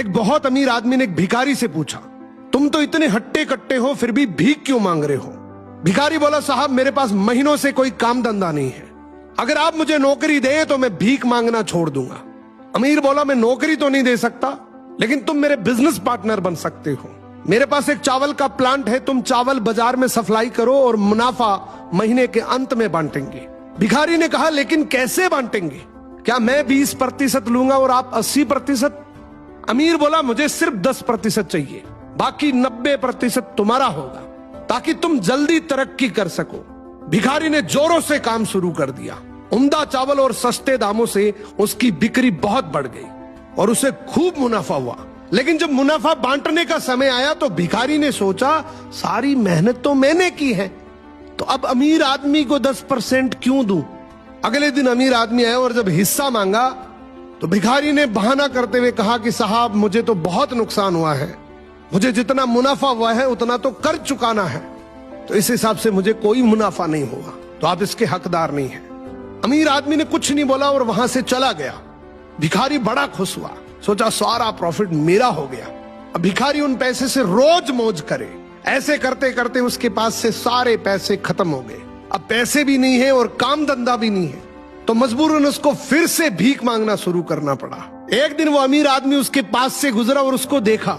एक बहुत अमीर आदमी ने एक भिखारी से पूछा, तुम तो इतने हट्टे कट्टे हो फिर भी भीख क्यों मांग रहे हो? भिखारी बोला, साहब मेरे पास महीनों से कोई काम धंधा नहीं है, अगर आप मुझे नौकरी दे तो मैं भीख मांगना छोड़ दूंगा। अमीर बोला, मैं नौकरी तो नहीं दे सकता, लेकिन तुम मेरे बिजनेस पार्टनर बन सकते हो। मेरे पास एक चावल का प्लांट है, तुम चावल बाजार में सप्लाई करो और मुनाफा महीने के अंत में बांटेंगे। भिखारी ने कहा, लेकिन कैसे बांटेंगे? क्या मैं 20% लूंगा और आप 80%? अमीर बोला, मुझे सिर्फ 10% चाहिए, बाकी 90% तुम्हारा होगा, ताकि तुम जल्दी तरक्की कर सको। भिखारी ने जोरों से काम शुरू कर दिया। उम्दा चावल और सस्ते दामों से उसकी बिक्री बहुत बढ़ गई और उसे खूब मुनाफा हुआ। लेकिन जब मुनाफा बांटने का समय आया तो भिखारी ने सोचा, सारी मेहनत तो मैंने की है, तो अब अमीर आदमी को 10% क्यों दूं? अगले दिन अमीर आदमी आया और जब हिस्सा मांगा तो भिखारी ने बहाना करते हुए कहा कि साहब मुझे तो बहुत नुकसान हुआ है, मुझे जितना मुनाफा हुआ है उतना तो कर चुकाना है, तो इस हिसाब से मुझे कोई मुनाफा नहीं हुआ, तो आप इसके हकदार नहीं हैं। अमीर आदमी ने कुछ नहीं बोला और वहां से चला गया। भिखारी बड़ा खुश हुआ, सोचा सारा प्रॉफिट मेरा हो गया। अब भिखारी उन पैसे से रोज मौज करे। ऐसे करते करते उसके पास से सारे पैसे खत्म हो गए। अब पैसे भी नहीं है और काम धंधा भी नहीं है, तो मजबूरन उसको फिर से भीख मांगना शुरू करना पड़ा। एक दिन वो अमीर आदमी उसके पास से गुजरा और उसको देखा,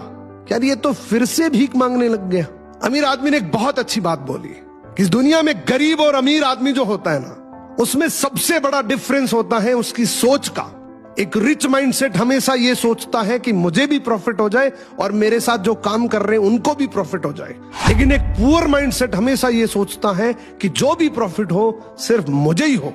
क्या ये तो फिर से भीख मांगने लग गया। अमीर आदमी ने एक बहुत अच्छी बात बोली कि इस दुनिया में गरीब और अमीर आदमी जो होता है ना, उसमें सबसे बड़ा डिफरेंस होता है उसकी सोच का। एक रिच माइंडसेट हमेशा ये सोचता है कि मुझे भी प्रॉफिट हो जाए और मेरे साथ जो काम कर रहे हैं उनको भी प्रॉफिट हो जाए, लेकिन एक पुअर माइंडसेट हमेशा ये सोचता है कि जो भी प्रॉफिट हो सिर्फ मुझे ही हो।